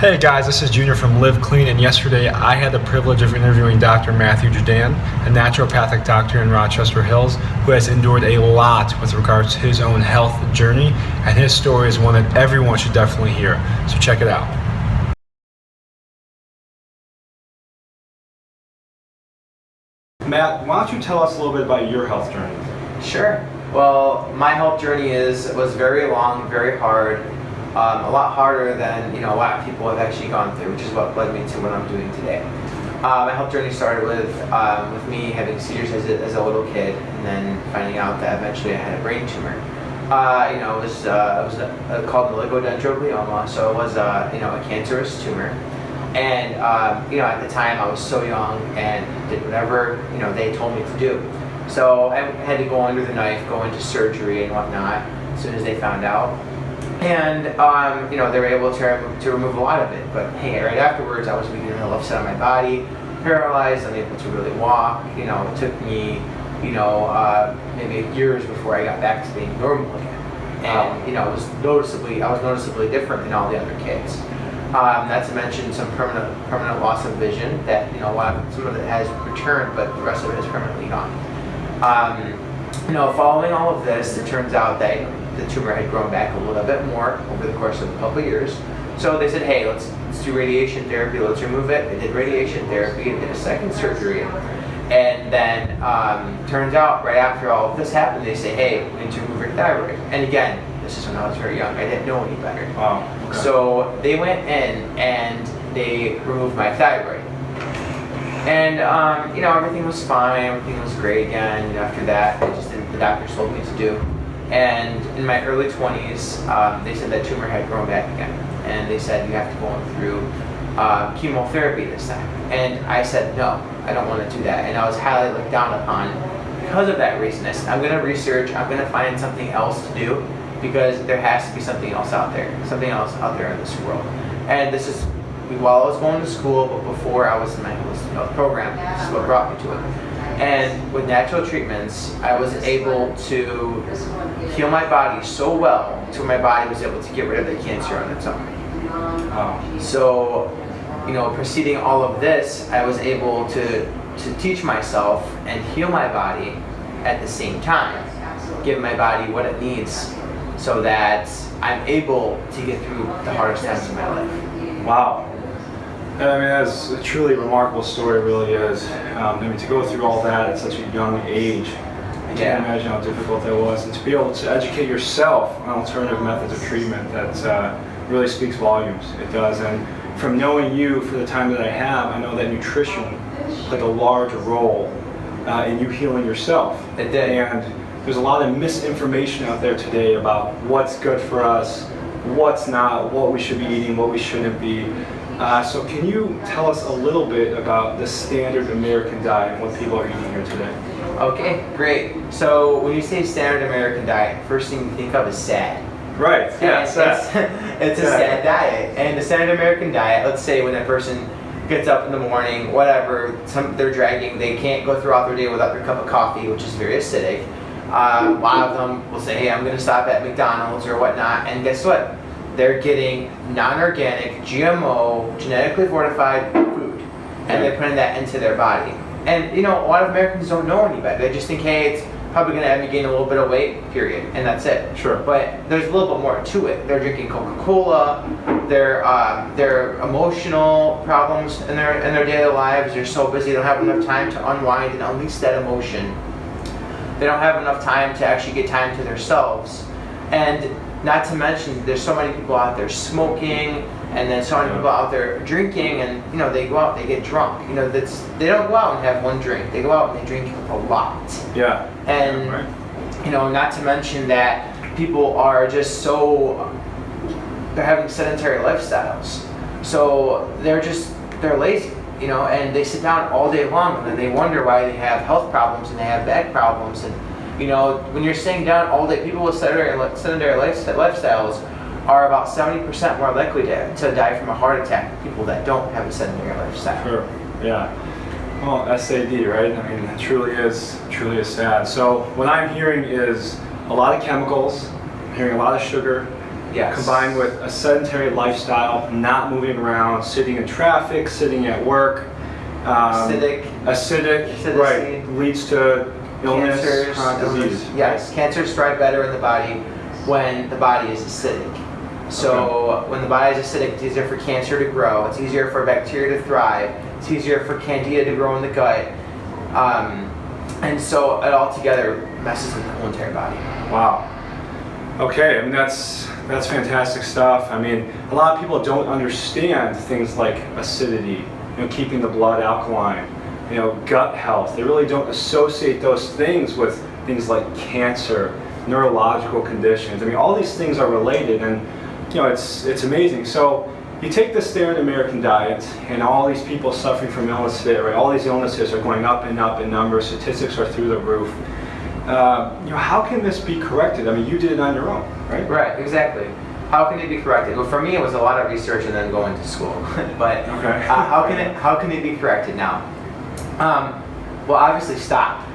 Hey guys, this is Junior from Live Clean, and yesterday I had the privilege of interviewing Dr. Mathew Jadan, a naturopathic doctor in Rochester Hills who has endured a lot with regards to his own health journey, and his story is one that everyone should definitely hear. So check it out. Matt, why don't you tell us a little bit about your health journey? Sure. Well, my health journey was very long, very hard. A lot harder than a lot of people have actually gone through, which is what led me to what I'm doing today. My health journey started with me having seizures as a little kid, and then finding out that eventually I had a brain tumor. It was called oligodendroglioma, so it was a cancerous tumor. And at the time I was so young and did whatever they told me to do. So I had to go under the knife, go into surgery and whatnot as soon as they found out. And they were able to remove a lot of it. But hey, right afterwards, I was weak in the left side of my body, paralyzed, unable to really walk. It took me, maybe years before I got back to being normal again. And I was noticeably different than all the other kids. Not to mention some permanent loss of vision that some of it has returned, but the rest of it is permanently gone. Following all of this, it turns out that the tumor had grown back a little bit more over the course of a couple of years. So they said, hey, let's do radiation therapy, let's remove it. They did radiation therapy and did a second surgery. And then turns out right after all of this happened, they say, hey, we need to remove your thyroid. And again, this is when I was very young. I didn't know any better. Wow. Okay. So they went in and they removed my thyroid. And everything was fine, everything was great again. After that, they just did what the doctors told me to do. And in my early 20s, they said that tumor had grown back again. And they said, you have to go through chemotherapy this time. And I said, no, I don't want to do that. And I was highly looked down upon because of that reason. I said, I'm going to research, I'm going to find something else to do, because there has to be something else out there in this world. And this is while I was going to school, but before I was in my holistic health program. This is what brought me to it. And with natural treatments, I was able to heal my body so well to where my body was able to get rid of the cancer on its own. So, preceding all of this, I was able to teach myself and heal my body at the same time, give my body what it needs so that I'm able to get through the hardest times of my life. Wow. I mean, that's a truly remarkable story, it really is. To go through all that at such a young age, I can't imagine how difficult that was. And to be able to educate yourself on alternative methods of treatment, that really speaks volumes. It does. And from knowing you for the time that I have, I know that nutrition played a large role in you healing yourself. It did. And there's a lot of misinformation out there today about what's good for us, what's not, what we should be eating, what we shouldn't be. So can you tell us a little bit about the standard American diet and what people are eating here today? Okay, great. So when you say standard American diet, first thing you think of is sad. Right, yeah, It's a sad diet. And the standard American diet, let's say when a person gets up in the morning, whatever, they're dragging, they can't go throughout their day without their cup of coffee, which is very acidic. A lot of them will say, hey, I'm going to stop at McDonald's or whatnot, and guess what? They're getting non-organic, GMO, genetically fortified food, and they're putting that into their body. And a lot of Americans don't know any better. They just think, hey, it's probably going to have me gain a little bit of weight, period, and that's it. Sure. But there's a little bit more to it. They're drinking Coca-Cola. Their emotional problems in their daily lives. They're so busy, they don't have enough time to unwind and unleash that emotion. They don't have enough time to actually get time to themselves. And not to mention, there's so many people out there smoking, and then so many people out there drinking, and they go out, they get drunk. They don't go out and have one drink. They go out and they drink a lot. Yeah. And not to mention that people are just they're having sedentary lifestyles. So they're lazy, and they sit down all day long, and then they wonder why they have health problems and they have back problems. And when you're staying down all day, people with sedentary lifestyles are about 70% more likely to die from a heart attack than people that don't have a sedentary lifestyle. Sure. Yeah. Well, SAD, right? I mean, it truly is sad. So what I'm hearing is a lot of chemicals. I'm hearing a lot of sugar, Yes. combined with a sedentary lifestyle, not moving around, sitting in traffic, sitting at work. Acidic, Acidity. right, leads to illness, Cancers, chronic disease. Yes, cancers thrive better in the body when the body is acidic. So when the body is acidic, it's easier for cancer to grow. It's easier for bacteria to thrive. It's easier for candida to grow in the gut. And so it all together messes with the whole entire body. Wow. Okay, I mean that's fantastic stuff. I mean, a lot of people don't understand things like acidity, keeping the blood alkaline, gut health. They really don't associate those things with things like cancer, neurological conditions. I mean, all these things are related, and it's amazing. So you take the standard American diet, and all these people suffering from illness today, right? All these illnesses are going up in numbers. Statistics are through the roof. How can this be corrected? I mean, you did it on your own, right? Right, exactly. How can it be corrected? Well, for me, it was a lot of research and then going to school. But okay. How can it be corrected now? Well, obviously, stop.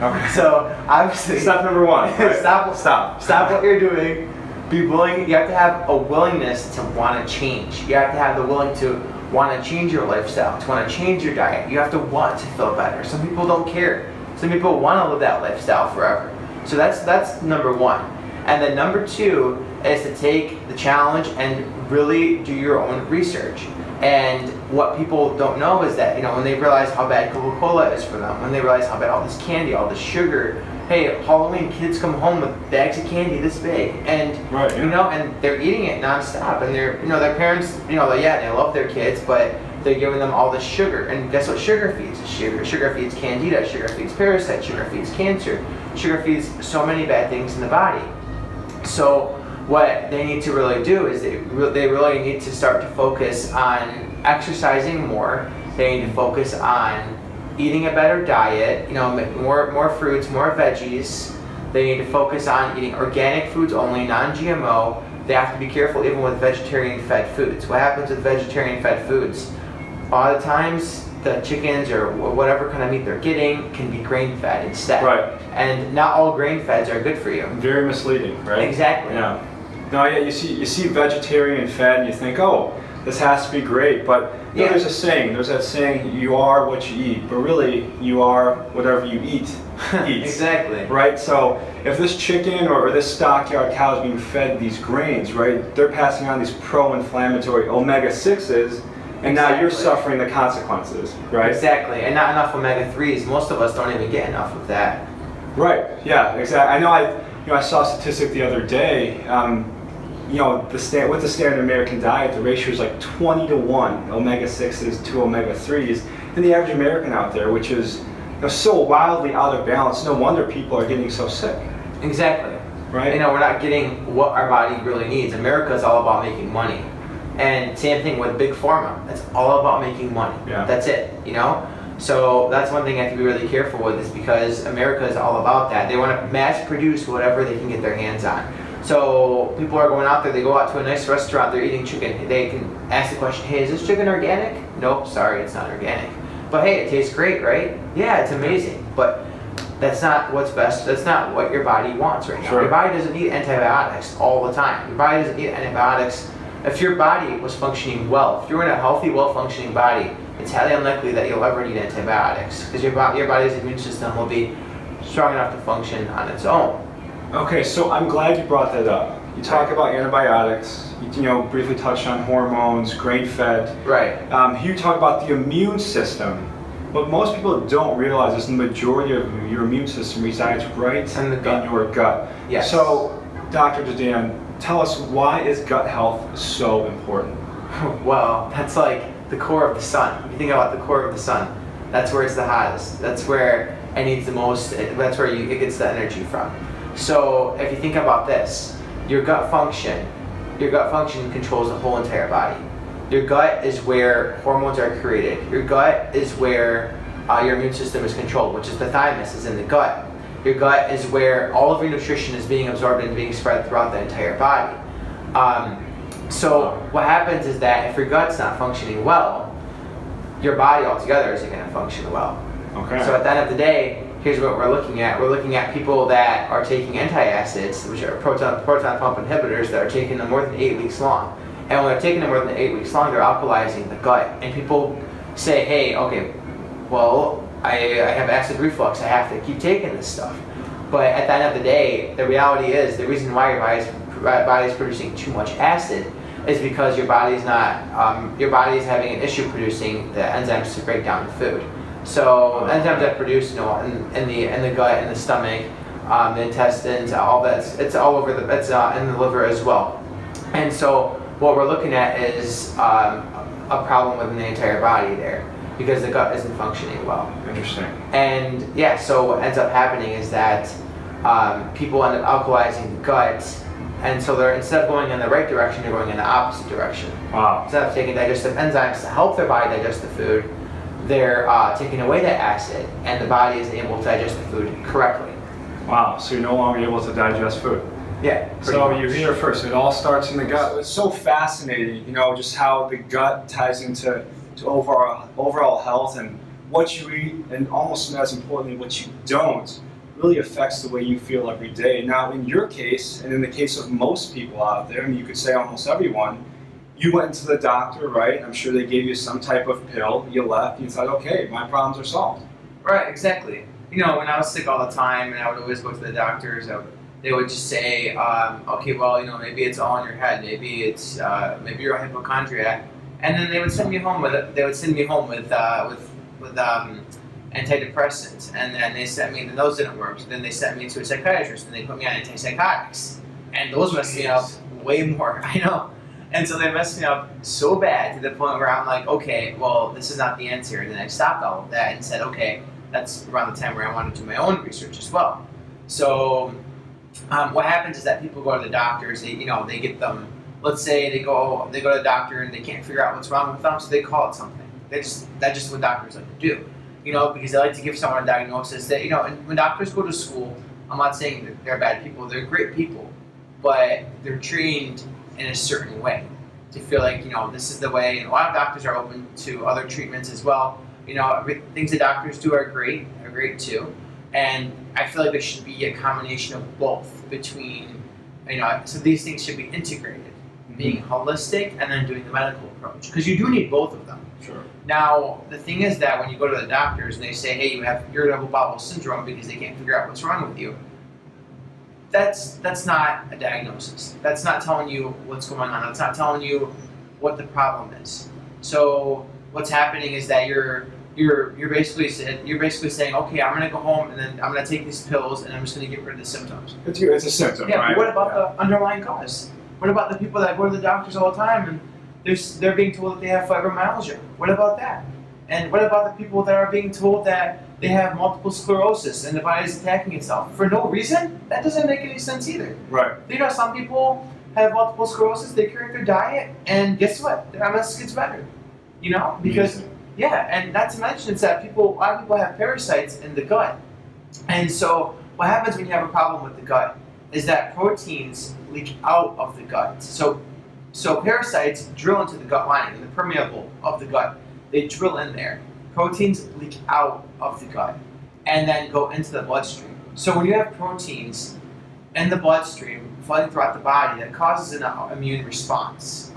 Okay. So obviously, step number one. Right? Stop what you're doing. Be willing. You have to have a willingness to want to change. You have to have the willing to want to change your lifestyle, to want to change your diet. You have to want to feel better. Some people don't care. Some people want to live that lifestyle forever. So that's number one. And then number two is to take the challenge and really do your own research. And what people don't know is that, when they realize how bad Coca-Cola is for them, when they realize how bad all this candy, all this sugar, hey, Halloween kids come home with bags of candy this big, and right, yeah. And they're eating it nonstop, and they're, their parents, they love their kids, but they're giving them all this sugar, and guess what sugar feeds? Sugar feeds candida, sugar feeds parasites, sugar feeds cancer, sugar feeds so many bad things in the body. So what they need to really do is they really need to start to focus on exercising more. They need to focus on eating a better diet, more fruits, more veggies. They need to focus on eating organic foods only, non-GMO. They have to be careful even with vegetarian-fed foods. What happens with vegetarian-fed foods? A lot of times the chickens or whatever kind of meat they're getting can be grain-fed instead. Right. And not all grain-feds are good for you. Very misleading, right? Exactly. Yeah. No, yeah, you see vegetarian fed and you think, oh, this has to be great, but there's that saying, you are what you eat, but really you are whatever you eat. Exactly. Right? So if this chicken or this stockyard cow is being fed these grains, right, they're passing on these pro-inflammatory omega-6s, and now you're suffering the consequences, right? Exactly, and not enough omega-3s. Most of us don't even get enough of that. Right, yeah, exactly. I know I saw a statistic the other day, with the standard American diet, the ratio is like 20-1 omega-6s to omega-3s, and the average American out there, which is so wildly out of balance, no wonder people are getting so sick. Exactly. Right? We're not getting what our body really needs. America is all about making money. And same thing with Big Pharma. It's all about making money. Yeah. That's it, So that's one thing I have to be really careful with, is because America is all about that. They want to mass produce whatever they can get their hands on. So people are going out there, they go out to a nice restaurant, they're eating chicken. They can ask the question, hey, is this chicken organic? Nope, sorry, it's not organic. But hey, it tastes great, right? Yeah, it's amazing. But that's not what's best. That's not what your body wants right now. Sure. Your body doesn't need antibiotics all the time. Your body doesn't need antibiotics. If your body was functioning well, if you're in a healthy, well-functioning body, it's highly unlikely that you'll ever need antibiotics, because your body's immune system will be strong enough to function on its own. Okay, so I'm glad you brought that up. You talk about antibiotics, you briefly touched on hormones, grain-fed. Right. You talk about the immune system. What most people don't realize is the majority of your immune system resides right in your gut. Yes. So, Dr. Jadan, tell us, why is gut health so important? Well, that's like the core of the sun. If you think about the core of the sun, that's where it's the hottest. That's where it needs the most. That's where it gets the energy from. So if you think about this, your gut function controls the whole entire body. Your gut is where hormones are created. Your gut is where your immune system is controlled, which is the thymus is in the gut. Your gut is where all of your nutrition is being absorbed and being spread throughout the entire body. So what happens is that if your gut's not functioning well, your body altogether isn't going to function well. Okay. So at the end of the day, here's what we're looking at. We're looking at people that are taking antacids, which are proton pump inhibitors, that are taking them more than 8 weeks long. And when they're taking them more than 8 weeks long, they're alkalizing the gut. And people say, hey, okay, well, I have acid reflux. I have to keep taking this stuff. But at the end of the day, the reality is the reason why your body's producing too much acid is because your body's having an issue producing the enzymes to break down the food. So enzymes that produce, in the gut, in the stomach, the intestines, all that, it's all over it's in the liver as well. And so what we're looking at is a problem within the entire body there, because the gut isn't functioning well. Interesting. And yeah, so what ends up happening is that people end up alkalizing the gut, and so they're, instead of going in the right direction, they're going in the opposite direction. Wow. Instead of taking digestive enzymes to help their body digest the food, they're taking away that acid, and the body isn't able to digest the food correctly. Wow, so you're no longer able to digest food. Yeah. So you're here first. It all starts in the gut. It's so fascinating, just how the gut ties into overall health, and what you eat, and almost as importantly, what you don't, really affects the way you feel every day. Now, in your case, and in the case of most people out there, and you could say almost everyone, you went to the doctor, right? I'm sure they gave you some type of pill. You left, and you thought, okay, my problems are solved. Right, exactly. When I was sick all the time, and I would always go to the doctors, they would just say, okay, well, maybe it's all in your head. Maybe it's maybe you're a hypochondriac, and then they would send me home with antidepressants, and then they sent me, and those didn't work. So then they sent me to a psychiatrist, and they put me on antipsychotics, and those messed me up way more. I know. And so they messed me up so bad to the point where I'm like, okay, well, this is not the answer. And then I stopped all of that and said, okay, that's around the time where I wanted to do my own research as well. So what happens is that people go to the doctors, they get them, let's say they go to the doctor and they can't figure out what's wrong with them, so they call it something. That's just what doctors like to do, because they like to give someone a diagnosis that, and when doctors go to school, I'm not saying that they're bad people, they're great people, but they're trained in a certain way to feel like, this is the way. And a lot of doctors are open to other treatments as well. Things that doctors do are great too. And I feel like there should be a combination of both between, so these things should be integrated, being holistic and then doing the medical approach, because you do need both of them. Sure. Now, the thing is that when you go to the doctors and they say, hey, you have irritable bowel syndrome because they can't figure out what's wrong with you, that's not a diagnosis. That's not telling you what's going on. That's not telling you what the problem is. So what's happening is that you're basically saying, okay, I'm gonna go home and then I'm gonna take these pills and I'm just gonna get rid of the symptoms. It's a symptom, yeah, right? But what about the underlying cause? What about the people that go to the doctors all the time and they're being told that they have fibromyalgia? What about that? And what about the people that are being told that they have multiple sclerosis and the body is attacking itself for no reason? That doesn't make any sense either. Right. Some people have multiple sclerosis, they correct their diet, and guess what? Their MS gets better. Because, yeah, and not to mention it's that a lot of people have parasites in the gut. And so what happens when you have a problem with the gut is that proteins leak out of the gut. So parasites drill into the gut lining, the permeable of the gut. They drill in there. Proteins leak out of the gut and then go into the bloodstream. So when you have proteins in the bloodstream flooding throughout the body, that causes an autoimmune response.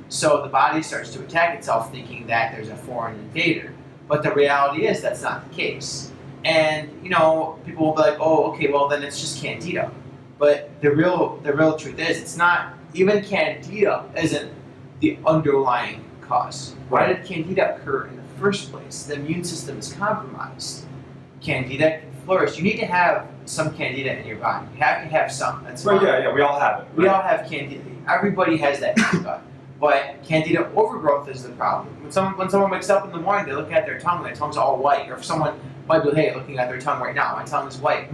So the body starts to attack itself thinking that there's a foreign invader. But the reality is that's not the case. And people will be like, oh, okay, well then it's just candida. But the real truth is it's not. Even candida isn't the underlying cause. Why did candida occur in the first place? The immune system is compromised. Candida can flourish. You need to have some candida in your body. You have to have some. That's fine. Yeah, we all have it. Right? We all have candida. Everybody has that in their gut. But candida overgrowth is the problem. When someone wakes up in the morning, they look at their tongue, their tongue's all white. Or if someone might be, hey, looking at their tongue right now, my tongue is white.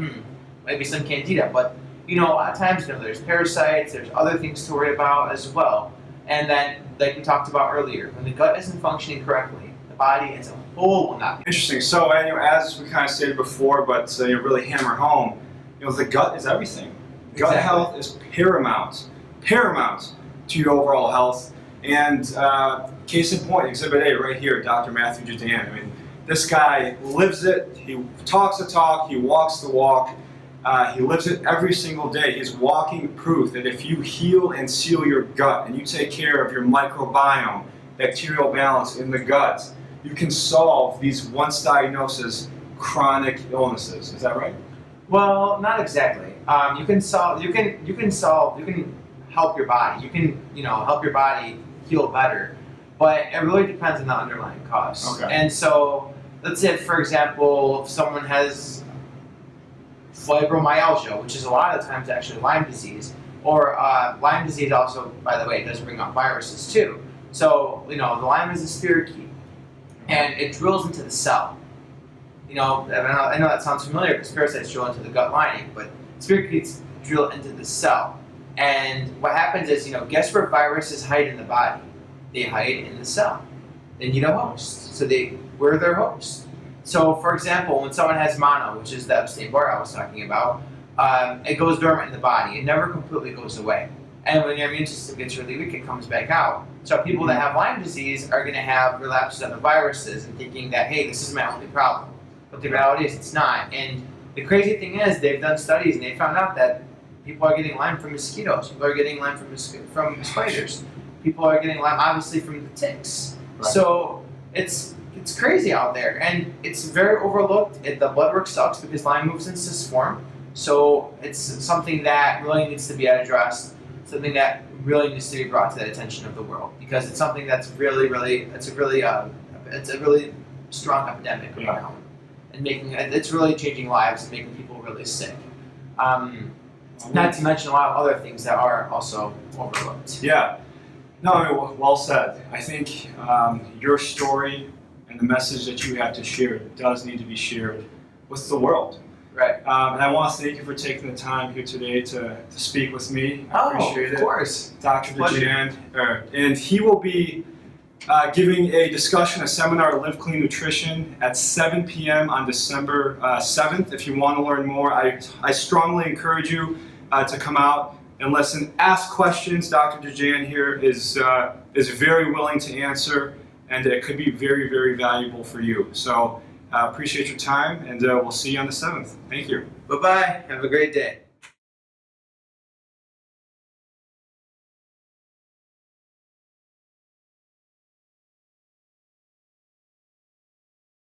Maybe some candida. But a lot of times, there's parasites, there's other things to worry about as well. And then, like we talked about earlier, when the gut isn't functioning correctly, the body as a whole will not be. Interesting. So, as we kind of stated before, but really hammer home, the gut is everything. Gut health is paramount to your overall health. And case in point, Exhibit A right here, Dr. Mathew Jadan. This guy lives it, he talks the talk, he walks the walk, he lives it every single day. He's walking proof that if you heal and seal your gut and you take care of your microbiome, bacterial balance in the gut, you can solve these once diagnosed chronic illnesses. Is that right? Well, not exactly. You can help your body. You can, help your body heal better, but it really depends on the underlying cause. Okay. And so, let's say, for example, if someone has fibromyalgia, which is a lot of times actually Lyme disease, or Lyme disease also, by the way, does bring up viruses too. So, the Lyme is a spirochete, and it drills into the cell. I know that sounds familiar because parasites drill into the gut lining, but spirochetes drill into the cell. And what happens is, guess where viruses hide in the body? They hide in the cell. They need a host, so we're their host. So, for example, when someone has mono, which is the Epstein-Barr I was talking about, it goes dormant in the body. It never completely goes away. And when your immune system gets really weak, it comes back out. So people that have Lyme disease are going to have relapses of the viruses and thinking that, hey, this is my only problem. But the reality is it's not. And the crazy thing is they've done studies and they found out that people are getting Lyme from mosquitoes. People are getting Lyme from spiders. People are getting Lyme, obviously, from the ticks. Right. So it's crazy out there. And it's very overlooked. The blood work sucks because Lyme moves in cyst form. So it's something that really needs to be addressed. Something that really needs to be brought to the attention of the world, because it's something that's it's a really strong epidemic right now, and it's really changing lives and making people really sick. Not to mention a lot of other things that are also overlooked. Yeah, no, well said. I think your story and the message that you have to share does need to be shared with the world. Right. And I want to thank you for taking the time here today to speak with me. I appreciate it. Of course. Dr. Jadan. And he will be giving a discussion, a seminar, Live Clean Nutrition, at 7 p.m. on December 7th. If you want to learn more, I strongly encourage you to come out and listen. Ask questions. Dr. Jadan here is very willing to answer, and it could be very, very valuable for you. So appreciate your time, and we'll see you on the 7th. Thank you. Bye-bye. Have a great day.